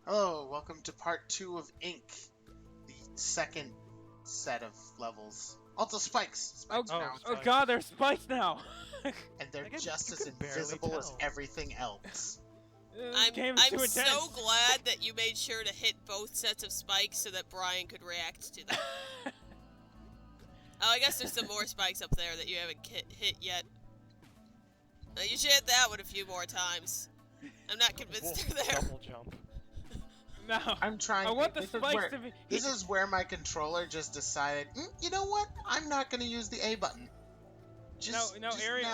Hello, welcome to part 2 of Ink, the second set of levels. Also spikes! Spikes Oh, now. oh god, there's spikes now! And they're just as could barely invisible as tell. everything else. This game is I'm too intense. so glad that you made sure to hit both sets of spikes so that Brian could react to them. Oh, I guess there's some more spikes up there that you haven't hit yet. You should hit that one a few more times. I'm not convinced they're there. Double jump. No. I'm trying I want the this is spikes where- to be. This is where my controller just decided, you know what? I'm not going to use the A button. No,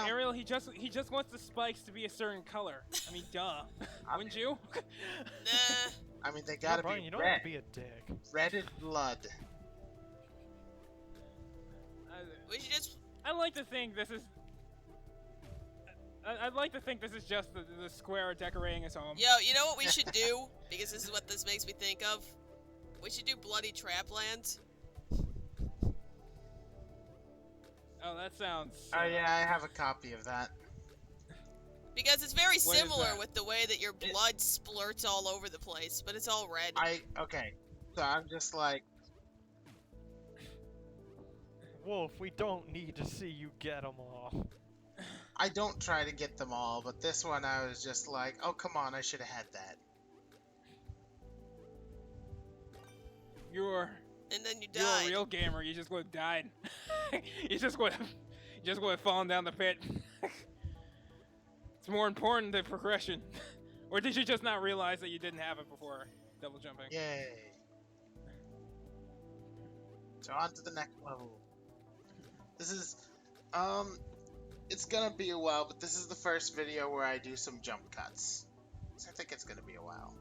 Ariel, he just wants the spikes to be a certain color. I mean, duh. Wouldn't you? Nah. I mean, they gotta Brian, be you don't red. have to be a dick. Red and blood. We should just... I like to think this is. I'd like to think this is just the square decorating his home. Yo, you know what we should do? Because this is what this makes me think of. We should do Bloody Trapland. Oh, that sounds. Oh yeah, I have a copy of that. Because it's very What is similar that? with the way that your blood splurts all over the place, but it's all red. Okay. So I'm just like, Wolf, we don't need to see you get them all. I don't try to get them all, but this one I was just like, oh come on, I should have had that. You're And then you a died. real gamer. You just would have died. you just would have fallen down the pit. It's more important than progression. Or did you just not realize that you didn't have it before double jumping? Yay. So on to the next level. This is, it's gonna be a while, but this is the first video where I do some jump cuts. So I think it's gonna be a while.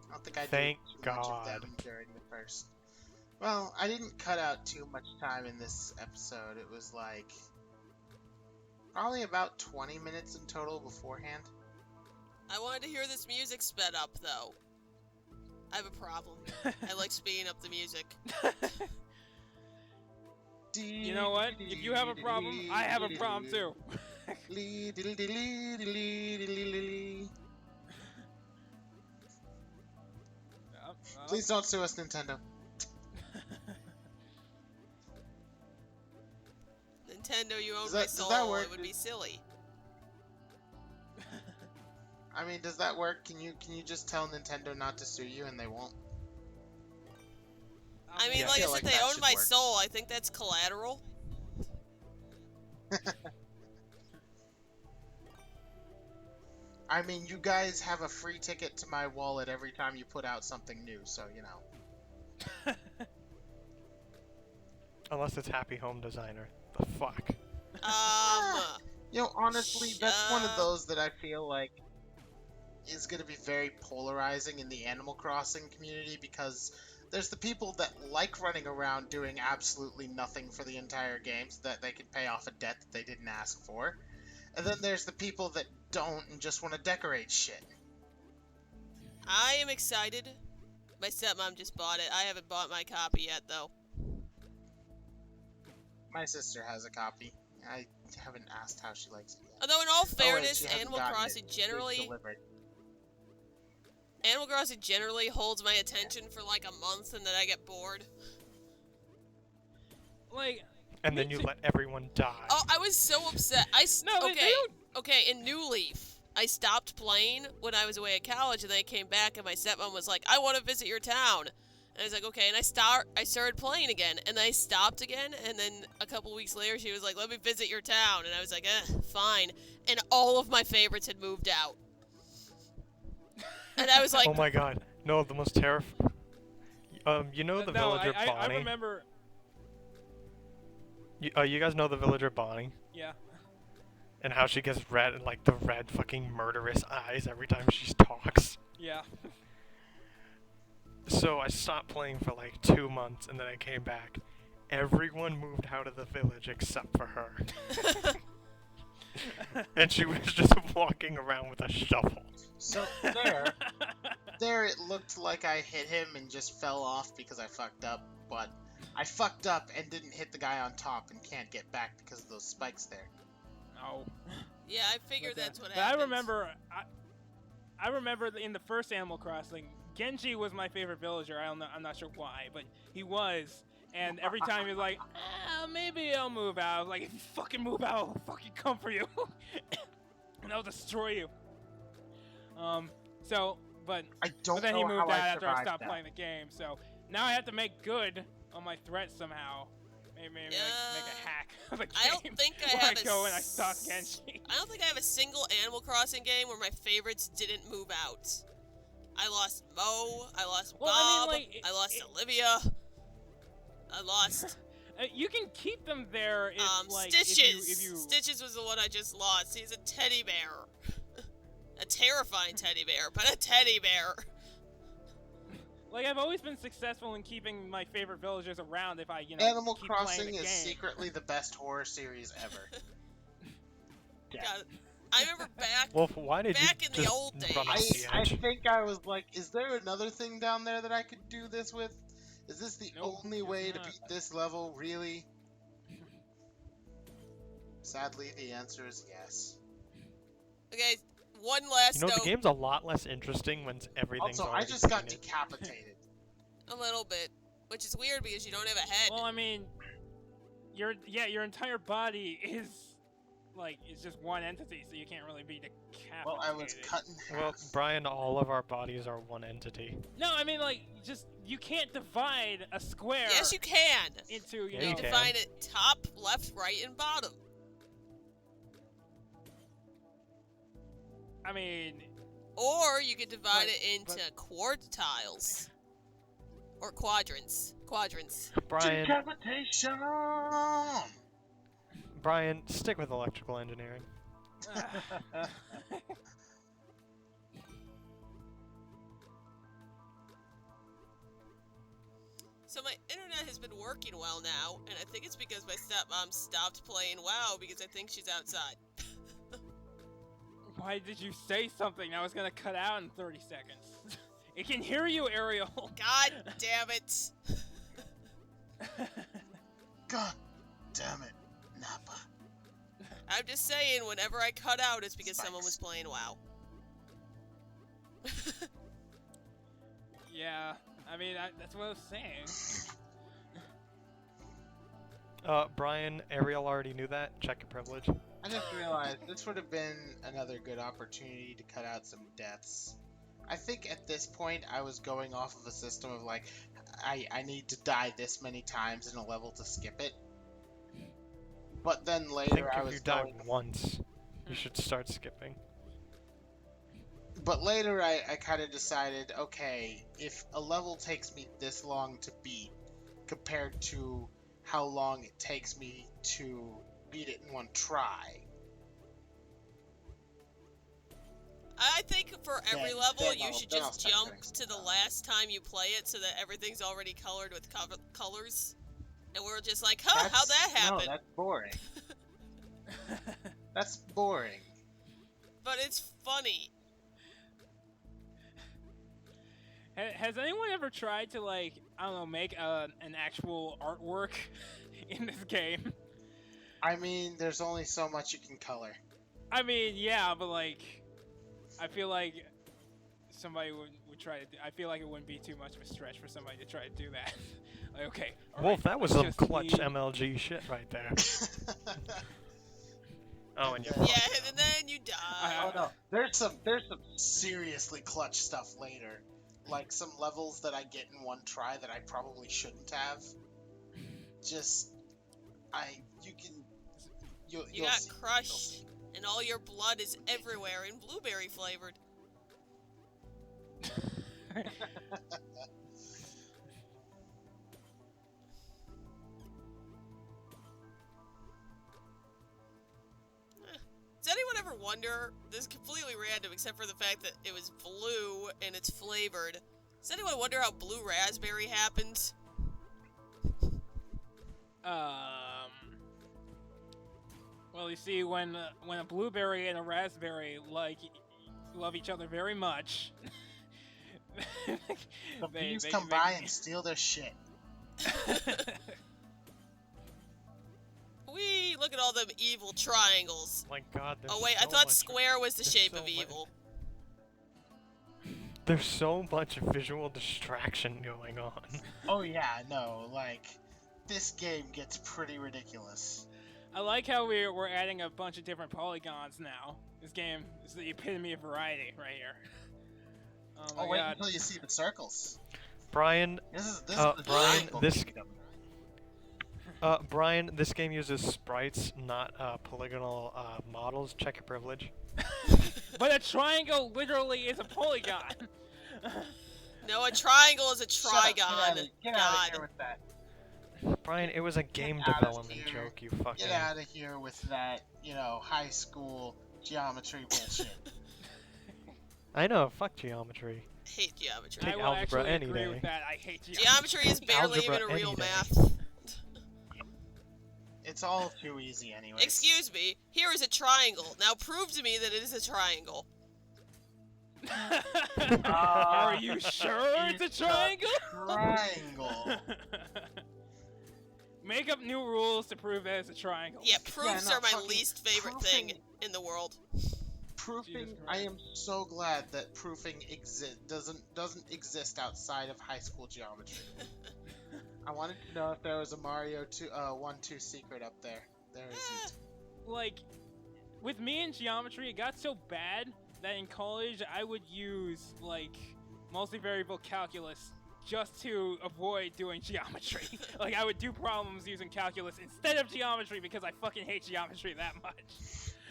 I don't think I Thank did too much of God. them during the first. Well, I didn't cut out too much time in this episode. It was like probably about 20 minutes in total beforehand. I wanted to hear this music sped up, though. I have a problem. I like speeding up the music. You know what? If you have a problem, I have a problem too. Please don't sue us, Nintendo. Nintendo, you own Does my that soul. work? It would be silly. I mean, does that work? Can you just tell Nintendo not to sue you and they won't? I mean, Yeah, I like I feel said, like they that own should my work. soul. I think that's collateral. I mean, you guys have a free ticket to my wallet every time you put out something new, so you know. Unless it's Happy Home Designer. The fuck? You know, honestly, that's one of Shut- those that I feel like is going to be very polarizing in the Animal Crossing community because there's the people that like running around doing absolutely nothing for the entire game so that they can pay off a debt that they didn't ask for. And then there's the people that don't and just want to decorate shit. I am excited. My stepmom just bought it. I haven't bought my copy yet, though. My sister has a copy. I haven't asked how she likes it yet. Although, in all Oh, wait, fairness, she hasn't Animal gotten Crossing it. It's generally delivered. holds my attention for like a month, and then I get bored. Like, And then you let everyone die. Oh, I was so upset. no, they don't. Okay, in New Leaf, I stopped playing when I was away at college, and then I came back, and my stepmom was like, "I want to visit your town." And I was like, "Okay," and I started playing again, and I stopped again, and then a couple weeks later, she was like, "Let me visit your town," and I was like, fine. And all of my favorites had moved out. And I was like, Oh my god. No, the most terrifying. You know the no, villager I Bonnie? remember. You guys know the villager Bonnie? Yeah. And how she gets red, like the red fucking murderous eyes every time she talks? Yeah. So I stopped playing for like 2 months, and then I came back. Everyone moved out of the village except for her. And she was just walking around with a shovel. So there it looked like I hit him and just fell off because I fucked up, but I fucked up and didn't hit the guy on top and can't get back because of those spikes there. No. yeah, I figured But, that's what but happened. I remember. I remember in the first Animal Crossing, Genji was my favorite villager. I don't know. I'm not sure why, but he was. And every time he was like, maybe I'll move out. I was like, if you fucking move out, I'll fucking come for you. And I'll destroy you. But I don't then know he moved how out I after I survived stopped that. playing the game. So now I have to make good on my threats somehow. Maybe make a hack of a game. I don't think I where have I go and I stalk Genji. I don't think I have a single Animal Crossing game where my favorites didn't move out. I lost Mo, I lost Well, I Bob, mean, like, I lost Olivia, I lost You can keep them there if, like, Stitches. if you... Stitches was the one I just lost. He's a teddy bear. A terrifying teddy bear, but a teddy bear. Like, I've always been successful in keeping my favorite villagers around if I, Animal keep playing Crossing the is game. secretly the best horror series ever. God, I remember Wolf, why did you back in the just old days. run off the I edge? think I was like, is there another thing down there that I could do this with? Is this the Nope, only there's way to not. beat this level, really? Sadly, the answer is yes. Okay, one last You know, note. the game's a lot less interesting when everything's Also, I already just got painted. decapitated. A little bit, which is weird because you don't have a head. Well, I mean, your entire body is, like, it's just one entity, so you can't really be decapitated. Well, I was cut in half. Well, Brian, all of our bodies are one entity. No, I mean, like, you can't divide a square Yes, you can. into, Yeah, know... you You can. define it top, left, right, and bottom. I mean, Or you could divide But- it into quartiles. Or quadrants. Quadrants. Brian, Decapitation! Brian, stick with electrical engineering. So my internet has been working well now, and I think it's because my stepmom stopped playing WoW because I think she's outside. Why did you say something? I was gonna cut out in 30 seconds. It can hear you, Ariel. God damn it. God damn it, Nappa. I'm just saying, whenever I cut out, it's because someone was Spikes. playing WoW. Yeah, I mean, that's what I was saying. Brian, Ariel already knew that. Check your privilege. I just realized this would have been another good opportunity to cut out some deaths. I think at this point I was going off of a system of like, I need to die this many times in a level to skip it. But then I think later I if was you die going... once, you should start skipping. But later I kind of decided, okay, if a level takes me this long to beat compared to how long it takes me to beat it in one try, I think for every Then- level, then you I'll- should then I'll just start jump doing some to the stuff. last time you play it so that everything's already colored with colors. And we're just like, huh, how'd that happen? No, that's boring. That's boring. But it's funny. Has anyone ever tried to, like, I don't know, make an actual artwork in this game? I mean, there's only so much you can color. I mean, yeah, but, like, I feel like somebody would try to I feel like it wouldn't be too much of a stretch for somebody to try to do that. Like, okay, all Wolf, right, that was let's some just clutch need- MLG shit right there. Oh, and you Yeah, and then you die. Oh no, there's some seriously clutch stuff later, like some levels that I get in one try that I probably shouldn't have. Just, you'll You got see. crushed, and all your blood is everywhere and blueberry flavored. Does anyone ever wonder, this is completely random except for the fact that it was blue and it's flavored. Does anyone wonder how blue raspberry happened? Well, you see, when a blueberry and a raspberry love each other very much, The they- bees they- come they- by and steal their shit. Wee, look at all them evil triangles. My God, there's Oh wait, I so thought much- square was the there's shape so of much. evil. There's so much visual distraction going on. Oh yeah, no, like this game gets pretty ridiculous. I like how we're adding a bunch of different polygons now. This game is the epitome of variety right here. Oh my Oh, wait god. until you see the circles. Brian, This is the Brian, triangle this- kingdom. Brian, this game uses sprites, not polygonal models. Check your privilege. But a triangle literally is a polygon. No, a triangle is a Shut up, trigon. Get out God. of here with that. Brian, it was a game out of development here. joke, you fucking... Get out of here with that, high school geometry bullshit. I know, fuck geometry. Hate geometry. Take I will algebra actually any agree day. with that. I hate geometry. Geometry is barely Algebra even a real any day. math. It's all too easy anyway. Excuse me, here is a triangle. Now prove to me that it is a triangle. Are you sure it's a triangle? Triangle. Make up new rules to prove that it's a triangle. Yeah, proofs no, are my fucking least favorite thing proofing- in the world. Proofing. Jesus I Christ. am so glad that proofing doesn't exist outside of high school geometry. I wanted to know if there was a Mario 1-2 secret up there. There isn't. Like, with me in geometry, it got so bad that in college I would use, like, multivariable calculus just to avoid doing geometry. Like, I would do problems using calculus instead of geometry because I fucking hate geometry that much.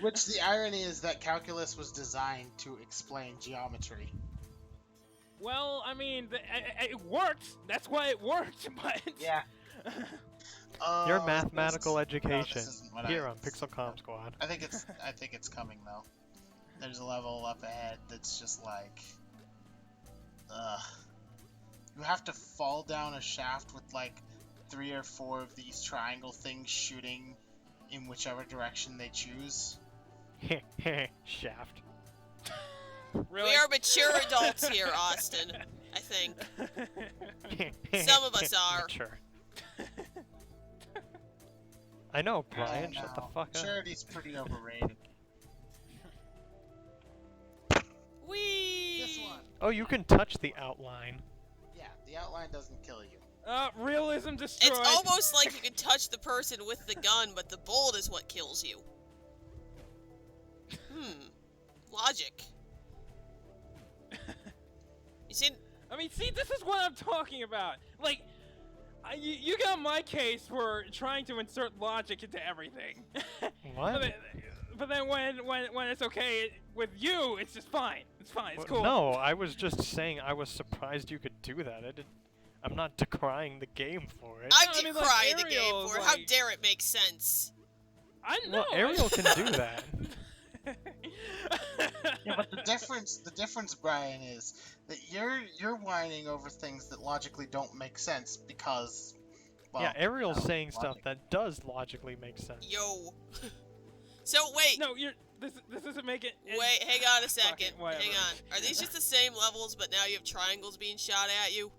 Which the irony is that calculus was designed to explain geometry. Well, I mean, it worked. That's why it worked, but... Yeah. Your Oh, mathematical this is- no, education this isn't what here I- on Pixelcom Squad. I think it's coming though. There's a level up ahead that's just like, you have to fall down a shaft with like 3 or 4 of these triangle things shooting in whichever direction they choose. Shaft. Really? We are mature adults here, Austin. I think. Some of us are. Mature. I know, Brian. Oh, Shut the no. fuck up. Maturity's pretty overrated. Whee! This one. Oh, you can touch the outline. Yeah, the outline doesn't kill you. Realism destroyed. It's almost like you can touch the person with the gun, but the bullet is what kills you. Logic. You see, I mean, see, this is what I'm talking about. Like, you got my case for trying to insert logic into everything. What? But then when it's okay with you, it's just fine. It's fine. It's cool. No, I was just saying I was surprised you could do that. I'm not decrying the game for it. I'm No, I mean, like, decrying the game Ariel, for it. How like- dare it make sense? I know. Well, Ariel can do that. Yeah, but the difference, Brian, is that you're whining over things that logically don't make sense because, well, Yeah, Ariel's no, saying stuff logic. that does logically make sense. Yo. So wait, No, this doesn't make it. wait, hang on a second. whatever. Hang on. Are these just the same levels, but now you have triangles being shot at you?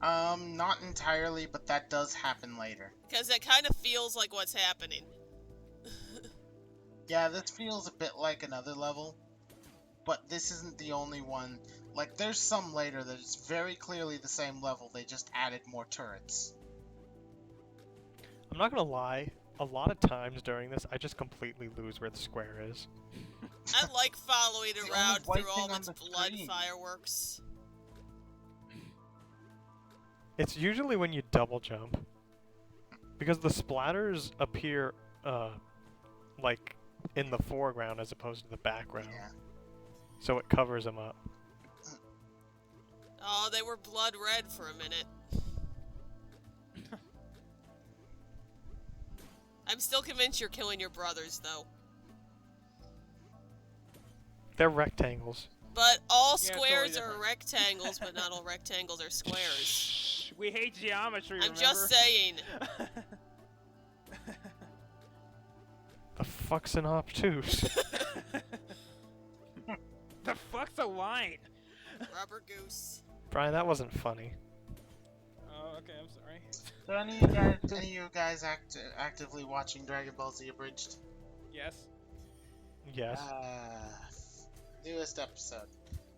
Not entirely, but that does happen later. Because that kind of feels like what's happening. Yeah, this feels a bit like another level, but this isn't the only one. Like, there's some later that is very clearly the same level, they just added more turrets. I'm not gonna lie. A lot of times during this, I just completely lose where the square is. I like following The only around white through all thing on its the blood screen. fireworks. It's usually when you double jump. Because the splatters appear, like, in the foreground as opposed to the background. Yeah. So it covers them up. Oh, they were blood red for a minute. I'm still convinced you're killing your brothers, though. They're rectangles. But all Yeah, it's totally squares are different. rectangles, but not all rectangles are squares. Shh, we hate geometry. I'm remember? just saying. The fuck's an obtuse? The fuck's a line? Rubber goose. Brian, that wasn't funny. Oh, okay. I'm sorry. So any of you guys actively watching Dragon Ball Z Abridged? Yes. Yes. Newest episode.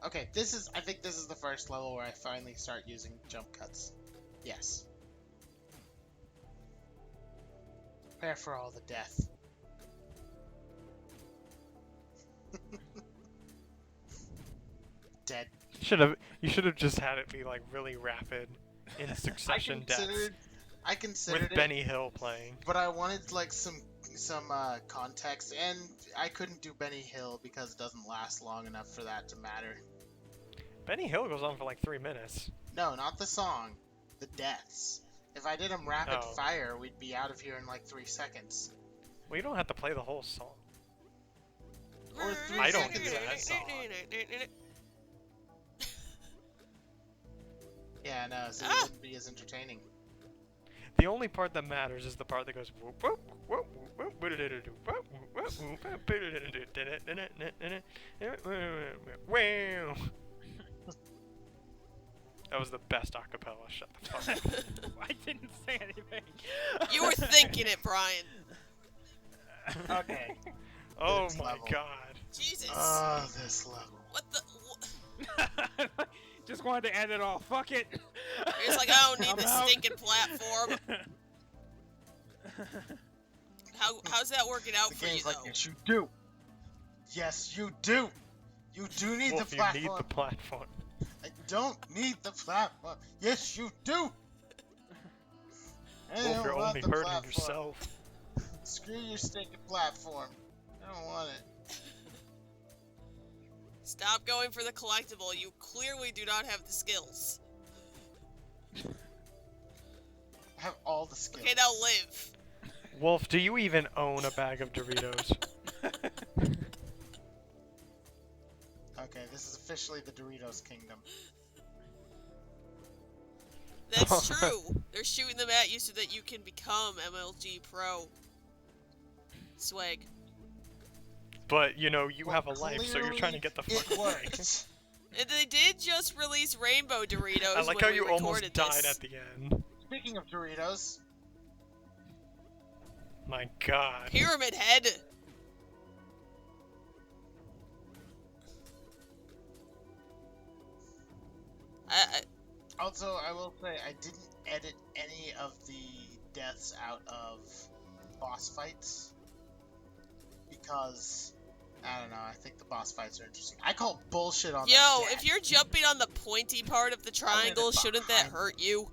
Okay, I think this is the first level where I finally start using jump cuts. Yes. Prepare for all the death. Dead. You should have just had it be like really rapid in succession deaths I considered with it, Benny Hill playing. but I wanted like some context, and I couldn't do Benny Hill because it doesn't last long enough for that to matter. Benny Hill goes on for like 3 minutes. No, not the song. The deaths. If I did them rapid Oh. fire, we'd be out of here in like 3 seconds. Well, you don't have to play the whole song. Or 3 I don't seconds do of that. the song. Yeah, no, so it wouldn't be as entertaining. The only part that matters is the part that goes whoop whoop whoop whoop whoop whoop whoop. That was the best acapella. Shut the fuck up. I didn't say anything. You were thinking it, Brian. Okay. Oh Next my level. god. Jesus. Oh, this level. What the? Just wanted to end it all. Fuck it. It's like, I don't need I'm this out. stinking platform. How's that working out The for you, game's like, though? yes, you do. Yes, you do. You do need Wolf, the you platform. need the platform. I don't need the platform. Yes, you do. I Wolf, don't you're want only the hurting platform. yourself. Screw your stinking platform. I don't want it. Stop going for the collectible. You clearly do not have the skills. I have all the skills. Okay, now live. Wolf, do you even own a bag of Doritos? Okay, this is officially the Doritos Kingdom. That's true. They're shooting them at you so that you can become MLG Pro. Swag. But, you know, you Well, have a life, so you're trying to get the It fuck away. worked. And they did just release Rainbow Doritos I like when how we you almost recorded died this. at the end. Speaking of Doritos, My god. Pyramid Head. also I will say I didn't edit any of the deaths out of boss fights because I don't know. I think the boss fights are interesting. I call bullshit on Yo, that if death. you're jumping on the pointy part of the triangle, shouldn't that behind. hurt you?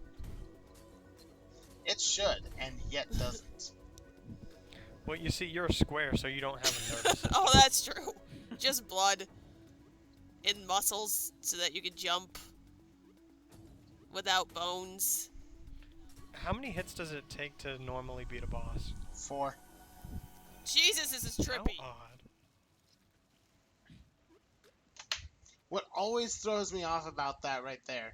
It should, and yet doesn't. Well, you see, you're a square, so you don't have a nervous system. Oh, that's true. Just blood. And muscles so that you can jump. Without bones. How many hits does it take to normally beat a boss? 4. Jesus, this is How trippy. odd. What always throws me off about that right there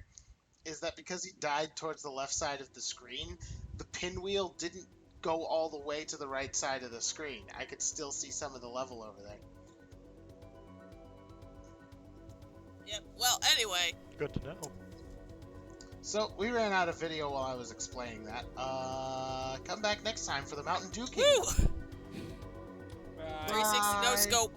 is that because he died towards the left side of the screen, the pinwheel didn't go all the way to the right side of the screen. I could still see some of the level over there. Yep. Well, anyway. Good to know. So, we ran out of video while I was explaining that. Come back next time for the Mountain Dew King. Woo! Bye. 360 no Bye. scope.